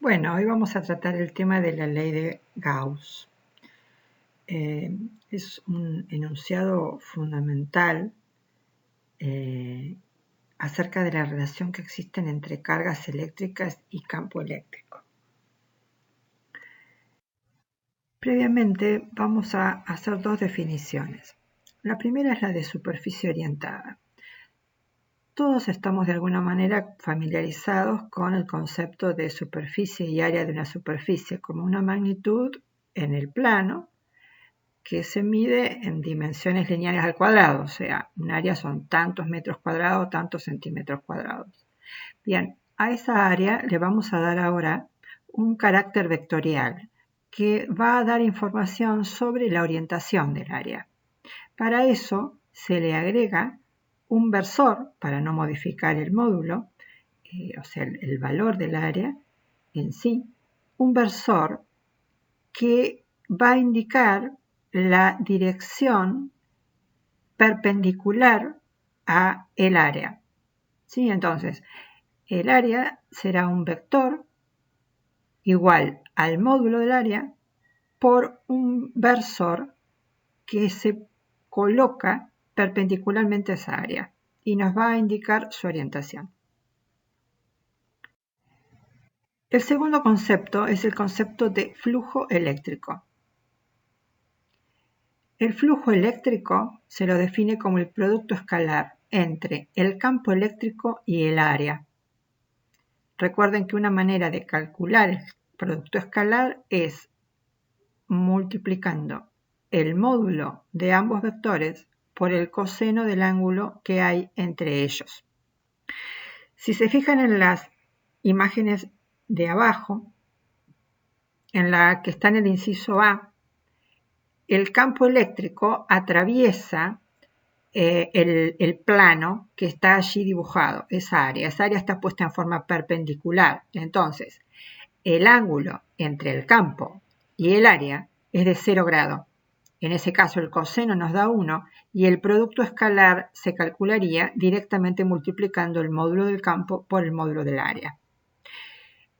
Bueno, hoy vamos a tratar el tema de la ley de Gauss. Es un enunciado fundamental acerca de la relación que existen entre cargas eléctricas y campo eléctrico. Previamente vamos a hacer dos definiciones. La primera es la de superficie orientada. Todos estamos de alguna manera familiarizados con el concepto de superficie y área de una superficie como una magnitud en el plano que se mide en dimensiones lineales al cuadrado, o sea, un área son tantos metros cuadrados, tantos centímetros cuadrados. Bien, a esa área le vamos a dar ahora un carácter vectorial que va a dar información sobre la orientación del área. Para eso se le agrega un versor para no modificar el módulo, o sea, el valor del área en sí, un versor que va a indicar la dirección perpendicular a el área. ¿Sí? Entonces, el área será un vector igual al módulo del área por un versor que se coloca perpendicularmente a esa área y nos va a indicar su orientación. El segundo concepto es el concepto de flujo eléctrico. El flujo eléctrico se lo define como el producto escalar entre el campo eléctrico y el área. Recuerden que una manera de calcular el producto escalar es multiplicando el módulo de ambos vectores por el coseno del ángulo que hay entre ellos. Si se fijan en las imágenes de abajo, en la que está en el inciso A, el campo eléctrico atraviesa el plano que está allí dibujado, esa área. Esa área está puesta en forma perpendicular. Entonces, el ángulo entre el campo y el área es de 0 grado. En ese caso, el coseno nos da 1 y el producto escalar se calcularía directamente multiplicando el módulo del campo por el módulo del área.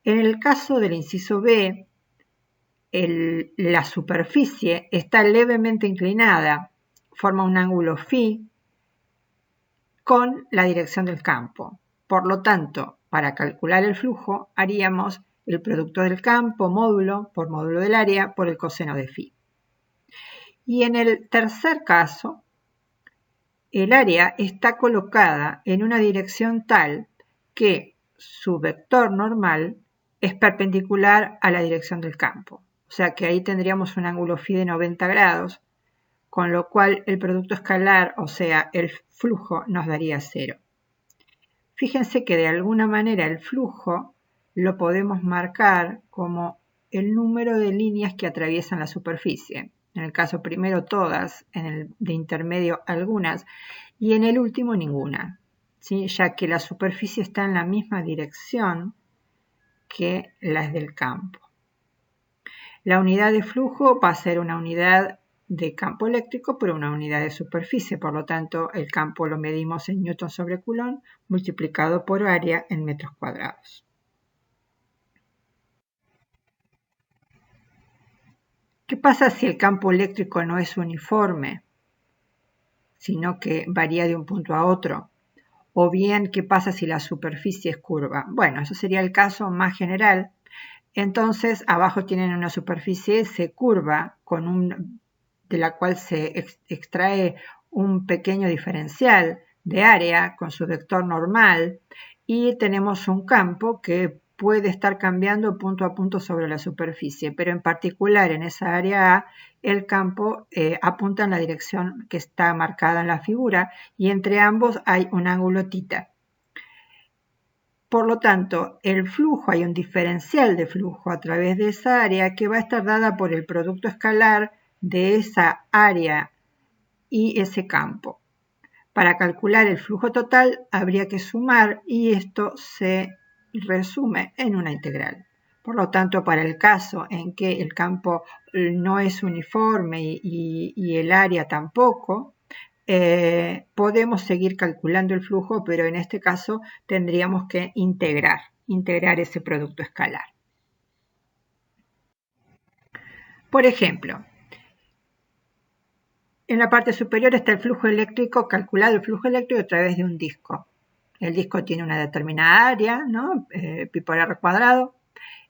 En el caso del inciso B, la superficie está levemente inclinada, forma un ángulo phi con la dirección del campo. Por lo tanto, para calcular el flujo haríamos el producto del campo, módulo, por módulo del área, por el coseno de phi. Y en el tercer caso, el área está colocada en una dirección tal que su vector normal es perpendicular a la dirección del campo. O sea que ahí tendríamos un ángulo phi de 90 grados, con lo cual el producto escalar, o sea, el flujo, nos daría 0. Fíjense que de alguna manera el flujo lo podemos marcar como el número de líneas que atraviesan la superficie. En el caso primero todas, en el de intermedio algunas y en el último ninguna, ¿sí? Ya que la superficie está en la misma dirección que las del campo. La unidad de flujo va a ser una unidad de campo eléctrico por una unidad de superficie, por lo tanto el campo lo medimos en newton sobre coulomb multiplicado por área en metros cuadrados. ¿Qué pasa si el campo eléctrico no es uniforme, sino que varía de un punto a otro? O bien, ¿qué pasa si la superficie es curva? Bueno, eso sería el caso más general. Entonces, abajo tienen una superficie S curva de la cual se extrae un pequeño diferencial de área con su vector normal y tenemos un campo que puede estar cambiando punto a punto sobre la superficie, pero en particular en esa área A el campo apunta en la dirección que está marcada en la figura y entre ambos hay un ángulo θ. Por lo tanto, el flujo, hay un diferencial de flujo a través de esa área que va a estar dada por el producto escalar de esa área y ese campo. Para calcular el flujo total habría que sumar y esto se resume en una integral. Por lo tanto, para el caso en que el campo no es uniforme y el área tampoco, podemos seguir calculando el flujo, pero en este caso tendríamos que integrar ese producto escalar. Por ejemplo, en la parte superior está el flujo eléctrico, calculado el flujo eléctrico a través de un disco. El disco tiene una determinada área, ¿no? Pi por r cuadrado,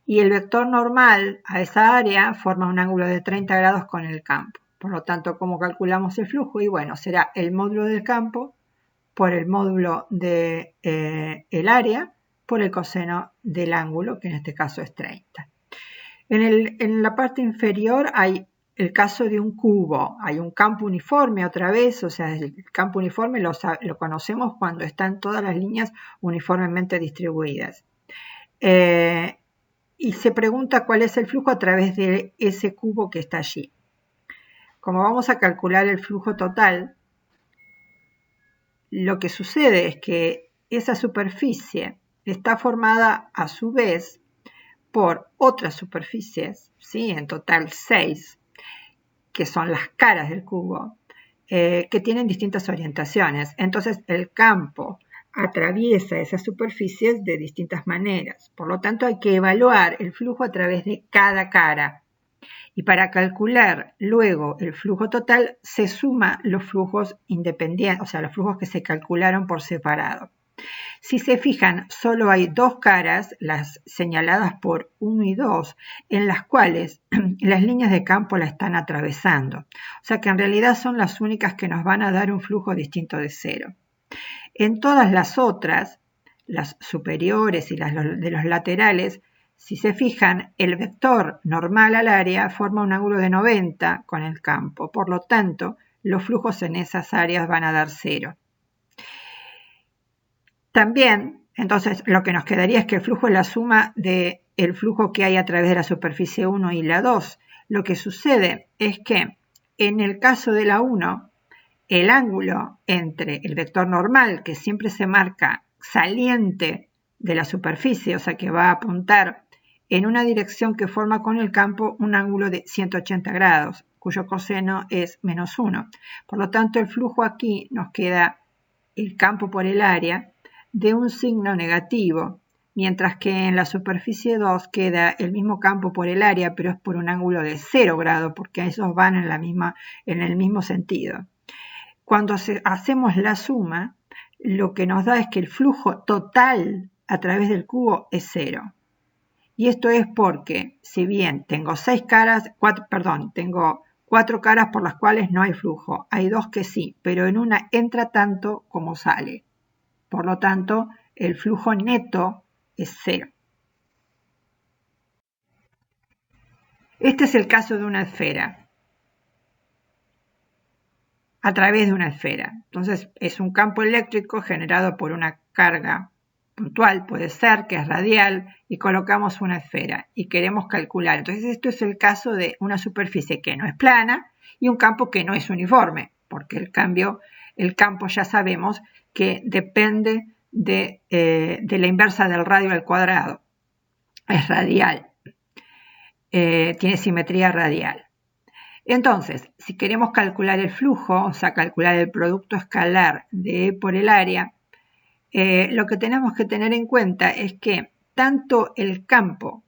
y el vector normal a esa área forma un ángulo de 30 grados con el campo. Por lo tanto, ¿cómo calculamos el flujo? Y bueno, será el módulo del campo por el módulo del área por el coseno del ángulo, que en este caso es 30. En la parte inferior hay el caso de un cubo. Hay un campo uniforme otra vez, o sea, el campo uniforme lo conocemos cuando están todas las líneas uniformemente distribuidas. Y se pregunta cuál es el flujo a través de ese cubo que está allí. Como vamos a calcular el flujo total, lo que sucede es que esa superficie está formada a su vez por otras superficies, ¿sí? En total 6, que son las caras del cubo, que tienen distintas orientaciones. Entonces el campo atraviesa esas superficies de distintas maneras. Por lo tanto, hay que evaluar el flujo a través de cada cara. Y para calcular luego el flujo total, se suma los flujos independientes, o sea, los flujos que se calcularon por separado. Si se fijan, solo hay dos caras, las señaladas por 1 y 2, en las cuales las líneas de campo la están atravesando. O sea que en realidad son las únicas que nos van a dar un flujo distinto de 0. En todas las otras, las superiores y las de los laterales, si se fijan, el vector normal al área forma un ángulo de 90 con el campo. Por lo tanto, los flujos en esas áreas van a dar 0. También, entonces, lo que nos quedaría es que el flujo es la suma del flujo que hay a través de la superficie 1 y la 2. Lo que sucede es que en el caso de la 1, el ángulo entre el vector normal, que siempre se marca saliente de la superficie, o sea que va a apuntar en una dirección que forma con el campo un ángulo de 180 grados, cuyo coseno es menos 1. Por lo tanto, el flujo aquí nos queda el campo por el área de un signo negativo, mientras que en la superficie 2 queda el mismo campo por el área, pero es por un ángulo de 0 grado, porque esos van en el mismo sentido. Cuando hacemos la suma, lo que nos da es que el flujo total a través del cubo es 0. Y esto es porque, si bien tengo tengo 4 caras por las cuales no hay flujo, hay 2 que sí, pero en una entra tanto como sale. Por lo tanto, el flujo neto es 0. Este es el caso de una esfera. A través de una esfera. Entonces, es un campo eléctrico generado por una carga puntual, puede ser, que es radial, y colocamos una esfera y queremos calcular. Entonces, esto es el caso de una superficie que no es plana y un campo que no es uniforme, porque el campo ya sabemos que depende de la inversa del radio al cuadrado. Es radial. Tiene simetría radial. Entonces, si queremos calcular el flujo, o sea, calcular el producto escalar de E por el área, lo que tenemos que tener en cuenta es que tanto el campo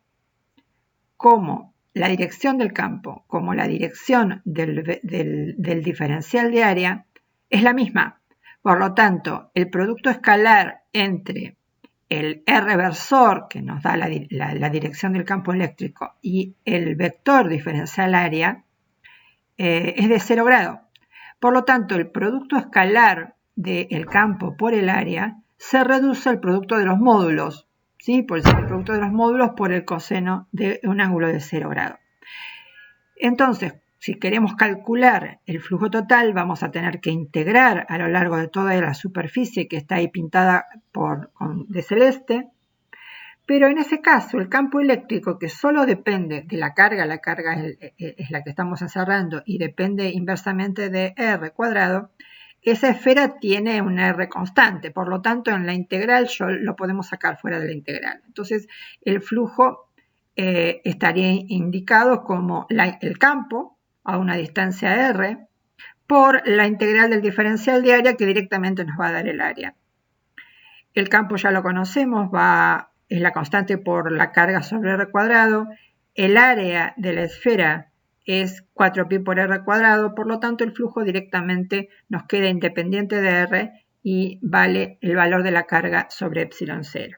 como la dirección del campo, como la dirección del diferencial de área, es la misma. Por lo tanto, el producto escalar entre el R versor, que nos da la dirección del campo eléctrico, y el vector diferencial área, es de 0 grado. Por lo tanto, el producto escalar del campo por el área se reduce al producto de los módulos, ¿sí? Por el producto de los módulos por el coseno de un ángulo de 0 grado. Entonces, si queremos calcular el flujo total, vamos a tener que integrar a lo largo de toda la superficie que está ahí pintada de celeste. Pero en ese caso, el campo eléctrico, que solo depende de la carga es la que estamos encerrando y depende inversamente de R cuadrado, esa esfera tiene una R constante, por lo tanto en la integral lo podemos sacar fuera de la integral. Entonces el flujo estaría indicado como el campo a una distancia R por la integral del diferencial de área que directamente nos va a dar el área. El campo ya lo conocemos, es la constante por la carga sobre R cuadrado. El área de la esfera es 4pi por r cuadrado, por lo tanto el flujo directamente nos queda independiente de r y vale el valor de la carga sobre epsilon 0.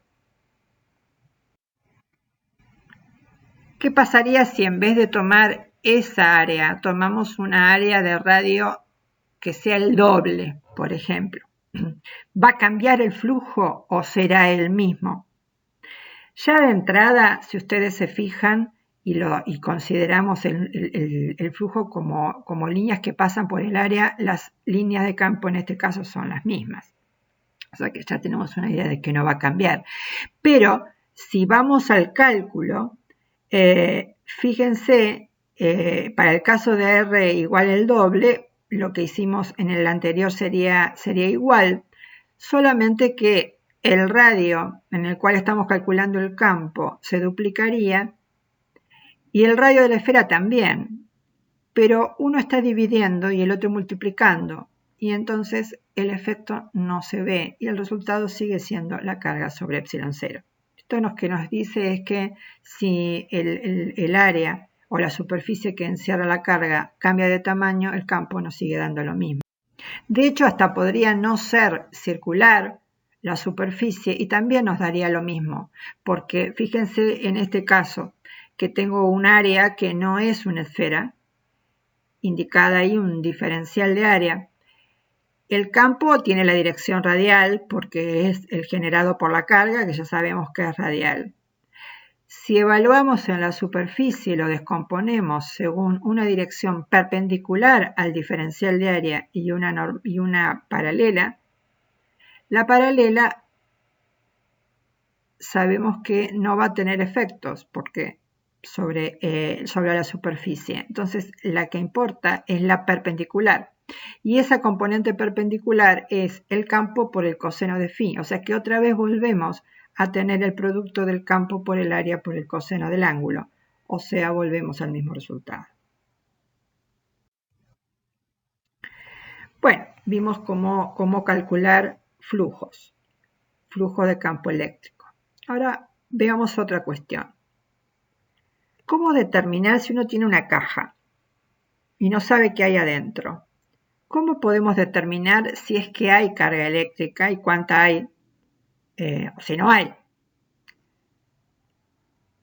¿Qué pasaría si en vez de tomar esa área, tomamos una área de radio que sea el doble, por ejemplo? ¿Va a cambiar el flujo o será el mismo? Ya de entrada, si ustedes se fijan y consideramos el flujo como líneas que pasan por el área, las líneas de campo en este caso son las mismas. O sea que ya tenemos una idea de que no va a cambiar. Pero si vamos al cálculo, fíjense, para el caso de R igual el doble, lo que hicimos en el anterior sería igual, solamente que el radio en el cual estamos calculando el campo se duplicaría y el radio de la esfera también, pero uno está dividiendo y el otro multiplicando, y entonces el efecto no se ve y el resultado sigue siendo la carga sobre epsilon 0. Esto lo que nos dice es que si el área o la superficie que encierra la carga cambia de tamaño, el campo nos sigue dando lo mismo. De hecho, hasta podría no ser circular la superficie y también nos daría lo mismo, porque fíjense en este caso que tengo un área que no es una esfera, indicada ahí un diferencial de área. El campo tiene la dirección radial porque es el generado por la carga, que ya sabemos que es radial. Si evaluamos en la superficie y lo descomponemos según una dirección perpendicular al diferencial de área y una paralela, la paralela sabemos que no va a tener efectos porque sobre la superficie. Entonces, la que importa es la perpendicular. Y esa componente perpendicular es el campo por el coseno de phi. O sea que otra vez volvemos a tener el producto del campo por el área por el coseno del ángulo. O sea, volvemos al mismo resultado. Bueno, vimos cómo calcular flujos. Flujo de campo eléctrico. Ahora veamos otra cuestión. ¿Cómo determinar si uno tiene una caja y no sabe qué hay adentro? ¿Cómo podemos determinar si es que hay carga eléctrica y cuánta hay o si no hay?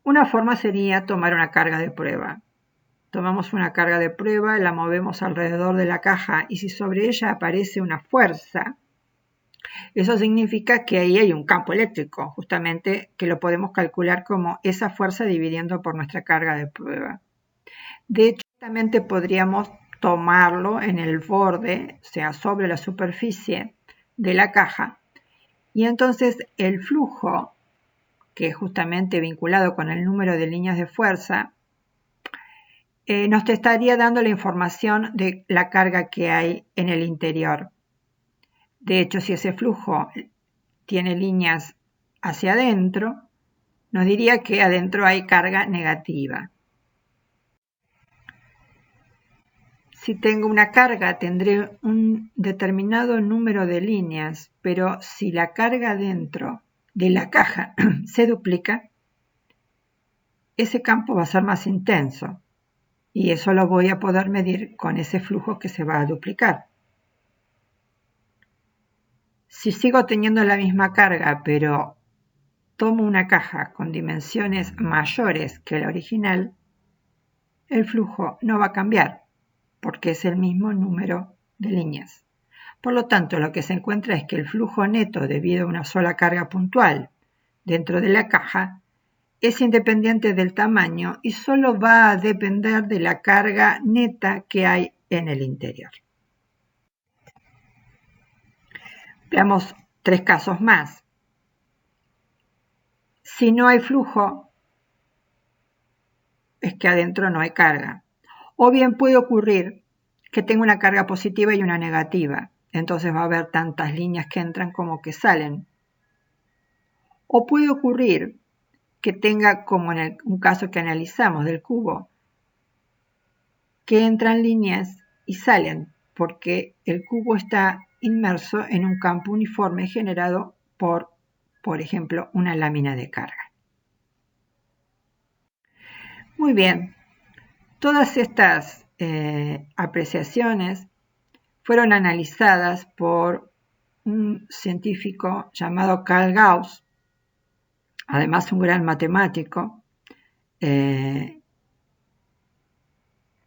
Una forma sería tomar una carga de prueba. Tomamos una carga de prueba, la movemos alrededor de la caja y si sobre ella aparece una fuerza, eso significa que ahí hay un campo eléctrico, justamente que lo podemos calcular como esa fuerza dividiendo por nuestra carga de prueba. De hecho, justamente podríamos tomarlo en el borde, o sea, sobre la superficie de la caja, y entonces el flujo, que es justamente vinculado con el número de líneas de fuerza, nos estaría dando la información de la carga que hay en el interior. De hecho, si ese flujo tiene líneas hacia adentro, nos diría que adentro hay carga negativa. Si tengo una carga, tendré un determinado número de líneas, pero si la carga dentro de la caja se duplica, ese campo va a ser más intenso y eso lo voy a poder medir con ese flujo que se va a duplicar. Si sigo teniendo la misma carga, pero tomo una caja con dimensiones mayores que la original, el flujo no va a cambiar porque es el mismo número de líneas. Por lo tanto, lo que se encuentra es que el flujo neto debido a una sola carga puntual dentro de la caja es independiente del tamaño y solo va a depender de la carga neta que hay en el interior. Veamos 3 casos más. Si no hay flujo, es que adentro no hay carga. O bien puede ocurrir que tenga una carga positiva y una negativa. Entonces va a haber tantas líneas que entran como que salen. O puede ocurrir que tenga, como en un caso que analizamos del cubo, que entran líneas y salen porque el cubo está inmerso en un campo uniforme generado por ejemplo, una lámina de carga. Muy bien. Todas estas apreciaciones fueron analizadas por un científico llamado Carl Gauss, además un gran matemático,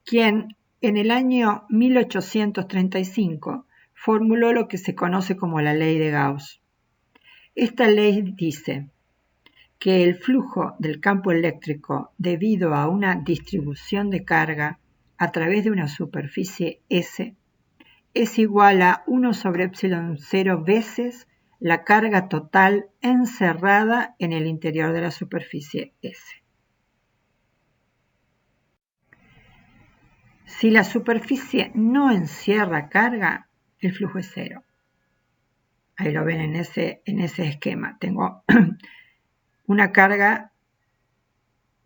quien en el año 1835 formuló lo que se conoce como la ley de Gauss. Esta ley dice que el flujo del campo eléctrico debido a una distribución de carga a través de una superficie S es igual a 1 sobre epsilon 0 veces la carga total encerrada en el interior de la superficie S. Si la superficie no encierra carga, el flujo es cero. Ahí lo ven en ese esquema. Tengo una carga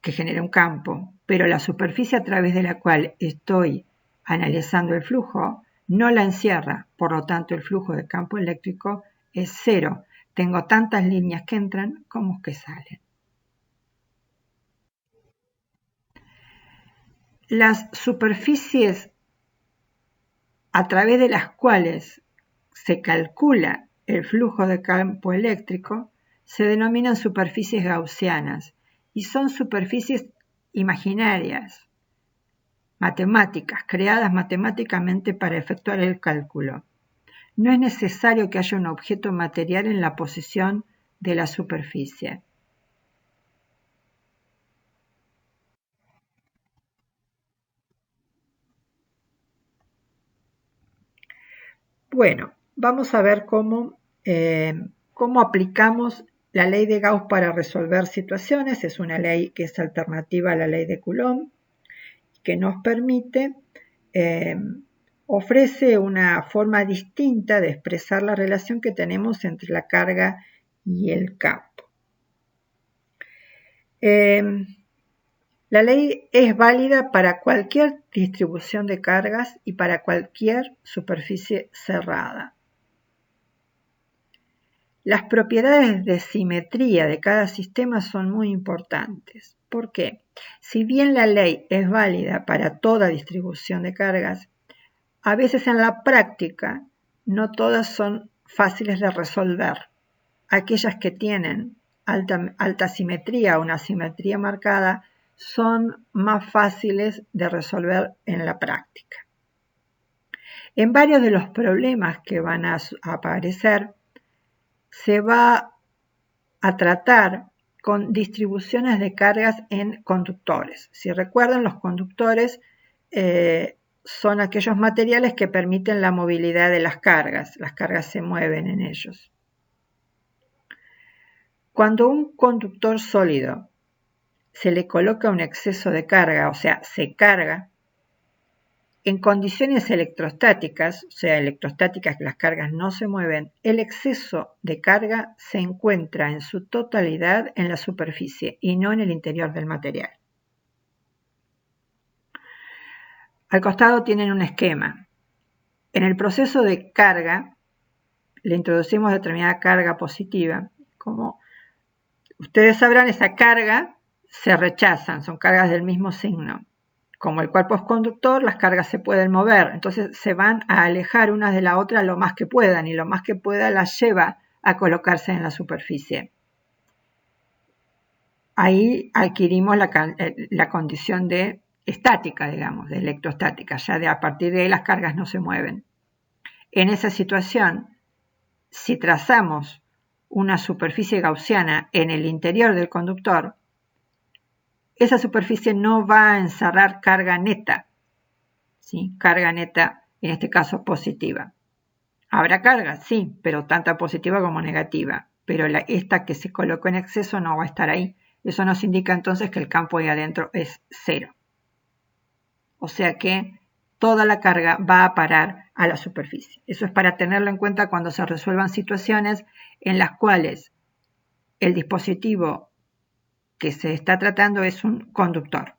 que genera un campo, pero la superficie a través de la cual estoy analizando el flujo no la encierra, por lo tanto el flujo de campo eléctrico es cero. Tengo tantas líneas que entran como que salen. Las superficies a través de las cuales se calcula el flujo de campo eléctrico se denominan superficies gaussianas y son superficies imaginarias, matemáticas, creadas matemáticamente para efectuar el cálculo. No es necesario que haya un objeto material en la posición de la superficie. Bueno, vamos a ver cómo aplicamos la ley de Gauss para resolver situaciones. Es una ley que es alternativa a la ley de Coulomb, que nos permite, ofrece una forma distinta de expresar la relación que tenemos entre la carga y el campo. La ley es válida para cualquier distribución de cargas y para cualquier superficie cerrada. Las propiedades de simetría de cada sistema son muy importantes. ¿Por qué? Si bien la ley es válida para toda distribución de cargas, a veces en la práctica no todas son fáciles de resolver. Aquellas que tienen alta simetría o una simetría marcada son más fáciles de resolver en la práctica. En varios de los problemas que van a aparecer, se va a tratar con distribuciones de cargas en conductores. Si recuerdan, los conductores son aquellos materiales que permiten la movilidad de las cargas se mueven en ellos. Cuando un conductor sólido se le coloca un exceso de carga, o sea, se carga, en condiciones electrostáticas, o sea, electrostáticas que las cargas no se mueven, el exceso de carga se encuentra en su totalidad en la superficie y no en el interior del material. Al costado tienen un esquema. En el proceso de carga, le introducimos determinada carga positiva. Como ustedes sabrán, esa carga se rechazan, son cargas del mismo signo. Como el cuerpo es conductor, las cargas se pueden mover, entonces se van a alejar unas de la otra lo más que puedan y lo más que pueda las lleva a colocarse en la superficie. Ahí adquirimos la condición de estática, digamos, de electrostática, ya a partir de ahí las cargas no se mueven. En esa situación, si trazamos una superficie gaussiana en el interior del conductor, esa superficie no va a encerrar carga neta, ¿sí? Carga neta, en este caso positiva. Habrá carga, sí, pero tanta positiva como negativa. Pero esta que se colocó en exceso no va a estar ahí. Eso nos indica entonces que el campo ahí adentro es cero. O sea que toda la carga va a parar a la superficie. Eso es para tenerlo en cuenta cuando se resuelvan situaciones en las cuales el dispositivo que se está tratando es un conductor.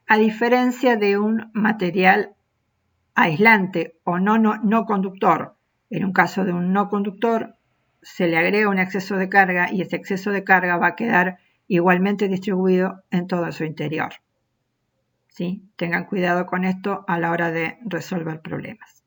A diferencia de un material aislante o no conductor, en un caso de un no conductor, se le agrega un exceso de carga y ese exceso de carga va a quedar igualmente distribuido en todo su interior. ¿sí? Tengan cuidado con esto a la hora de resolver problemas.